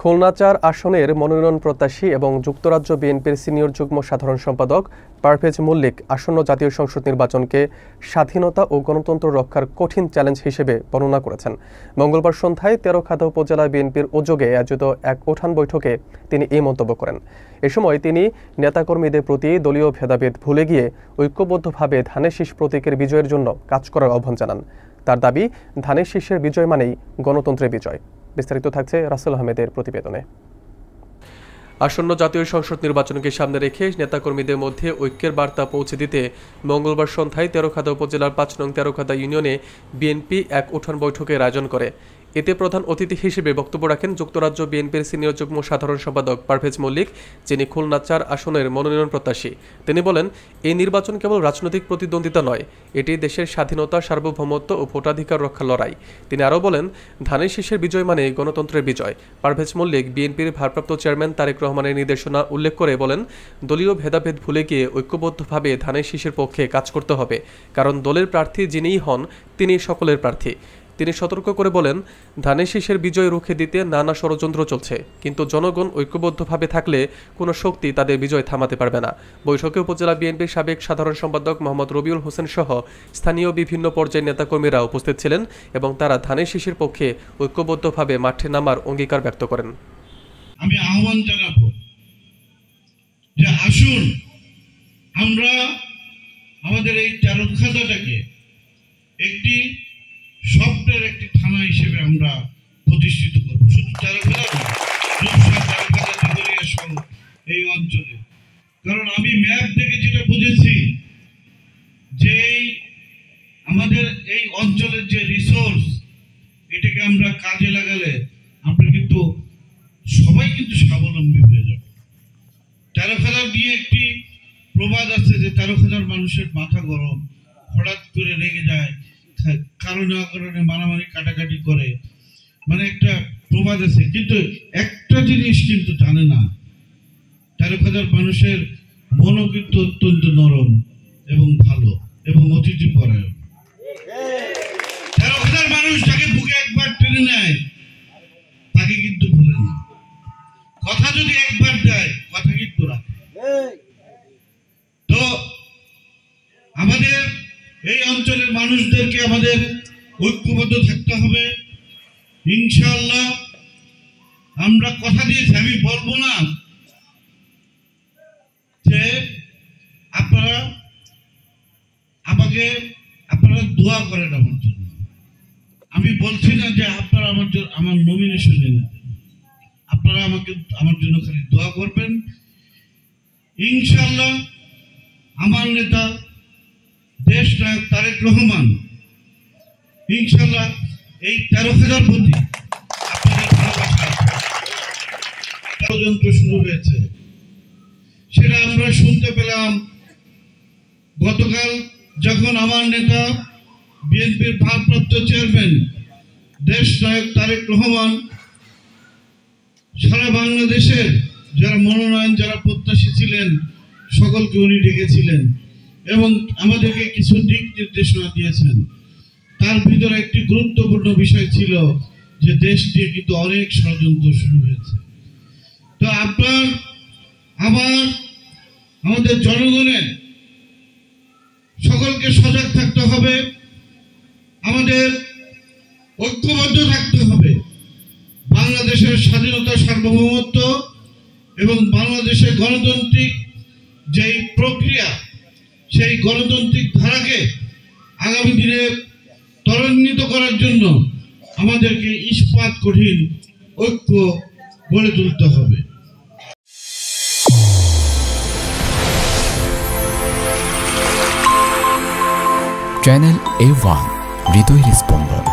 খুলনা ৪ আসনের মনোনয়ন প্রত্যাশী এবং যুক্তরাজ্য বিএনপির সিনিয়র যুগ্ম সাধারণ সম্পাদক পারভেজ মল্লিক আসন্ন জাতীয় সংসদ নির্বাচনকে স্বাধীনতা ও গণতন্ত্র রক্ষার কঠিন চ্যালেঞ্জ হিসেবে বর্ণনা করেছেন। মঙ্গলবার সন্ধ্যায় তেরখাদা উপজেলা বিএনপির উদ্যোগে আয়োজিত এক উঠান বৈঠকে তিনি এই মন্তব্য করেন। এ সময় তিনি নেতাকর্মীদের প্রতি দলীয় ভেদাভেদ ভুলে গিয়ে ঐক্যবদ্ধভাবে ধানের শীষ প্রতীকের বিজয়ের জন্য কাজ করার আহ্বান জানান। তার দাবি, ধানের শীষের বিজয় মানেই গণতন্ত্রের বিজয়। বিস্তারিত থাকছে রাসেল আহমেদের প্রতিবেদনে। আসন্ন জাতীয় সংসদ নির্বাচনকে সামনে রেখে নেতাকর্মীদের মধ্যে ঐক্যের বার্তা পৌঁছে দিতে মঙ্গলবার সন্ধ্যায় তেরখাদা উপজেলার ৫ নং তেরখাদা ইউনিয়নে বিএনপি এক উঠান বৈঠকের আয়োজন করে। এতে প্রধান অতিথি হিসেবে বক্তব্য রাখেন যুক্তরাজ্য বিএনপির সিনিয়র যুগ্ম সাধারণ সম্পাদক পারভেজ মল্লিক, যিনি খুলনা ৪ আসনের মনোনয়ন প্রত্যাশী। তিনি বলেন, এই নির্বাচন কেবল রাজনৈতিক প্রতিদ্বন্দ্বিতা নয়, এটি দেশের স্বাধীনতা, সার্বভৌমত্ব ও ভোটাধিকার রক্ষার লড়াই। তিনি আরও বলেন, ধানের শীষের বিজয় মানে গণতন্ত্রের বিজয়। পারভেজ মল্লিক বিএনপির ভারপ্রাপ্ত চেয়ারম্যান তারেক রহমানের নির্দেশনা উল্লেখ করে বলেন, দলীয় ভেদাভেদ ভুলে গিয়ে ঐক্যবদ্ধভাবে ধানের শীষের পক্ষে কাজ করতে হবে, কারণ দলের প্রার্থী যিনিই হন তিনি সকলের প্রার্থী। তিনি সতর্ক করে বলেন, ধানের শীষের বিজয় রুখে দিতে নানা ষড়যন্ত্র চলছে, কিন্তু জনগণ ঐক্যবদ্ধভাবে থাকলে কোনো শক্তি তাদের বিজয় থামাতে পারবে না। বৈঠকে উপজেলা বিএনপির সাবেক সাধারণ সম্পাদক মোহাম্মদ রবিউল হোসেন সহ স্থানীয় বিভিন্ন পর্যায়ের নেতাকর্মীরা উপস্থিত ছিলেন এবং তারা ধানের শীষের পক্ষে ঐক্যবদ্ধভাবে মাঠে নামার অঙ্গীকার ব্যক্ত করেন। আমি আহ্বান জানাবো যে আসুন আমরা আমাদের এই তেরখাদাটাকে একটি শব্দের একটি থানা হিসেবে আমরা প্রতিষ্ঠিত করব। শুধু তেরখাদা এই অঞ্চলে, কারণ আমি ম্যাপ দেখে যেটা বুঝেছি যে আমাদের এই অঞ্চলের যে রিসোর্স, এটাকে আমরা কাজে লাগালে আমরা কিন্তু সবাই কিন্তু স্বাবলম্বী হয়ে যাবে। তেরখাদা নিয়ে একটি প্রবাদ আছে যে তেরখাদার মানুষের মাথা গরম, হঠাৎ করে রেগে যায়, কারণে অকারণে মারামারি কাটাকাটি করে, মানে একটা প্রবাদ আছে। কিন্তু একটা জিনিস কিন্তু জানে না, তেরখাদার মানুষের মনও কিন্তু অত্যন্ত নরম এবং ভালো এবং অতিথি পরায়ণ। তেরখাদার মানুষ যাকে বুকে একবার টেনে নেয় তাকে কিন্তু ভুলে না, কথা যদি একবার দেয় কথা কিন্তু রাখে। তো আমাদের এই অঞ্চলের মানুষদেরকে আমাদের ঐক্যবদ্ধ থাকতে হবে। ইনশাআল্লাহ আমরা কথা দিয়েছি, আমি বলবো না যে আপনারা দোয়া করেন আমার জন্য, আমি বলছি না যে আপনারা আমার নমিনেশন নেন, আপনারা আমার জন্য খালি দোয়া করবেন। ইনশাআল্লাহ আমার নেতা দেশ নায়ক তারেক রহমান ইনশাআল্লাহ এই তেরখাদার প্রতি আপনাদের ভালোবাসা, ষড়যন্ত্র শুরু হয়েছে সেটা আমরা শুনতে পেলাম গতকাল, যখন আমার নেতা বিএনপির ভারপ্রাপ্ত চেয়ারম্যান দেশ নায়ক তারেক রহমান সারা বাংলাদেশের যারা মনোনয়ন যারা প্রত্যাশী ছিলেন সকলকে উনি ডেকেছিলেন এবং আমাদেরকে কিছু দিক নির্দেশনা দিয়েছেন। তার ভিতরে একটি গুরুত্বপূর্ণ বিষয় ছিল যে দেশ দিয়ে কিন্তু অনেক ষড়যন্ত্র শুরু হয়েছে। তো আমাদের জনগণের সকলকে সজাগ থাকতে হবে, আমাদের ঐক্যবদ্ধ থাকতে হবে। বাংলাদেশের স্বাধীনতা, সার্বভৌমত্ব এবং বাংলাদেশের গণতান্ত্রিক যেই প্রক্রিয়া, সেই গণতান্ত্রিক ধারাকে আগামী দিনে ত্বরান্বিত করার জন্য আমাদেরকে ইস্পাত কঠিন ঐক্য গড়ে তুলতে হবে। চ্যানেল A1 হৃদয়ের স্পন্দন।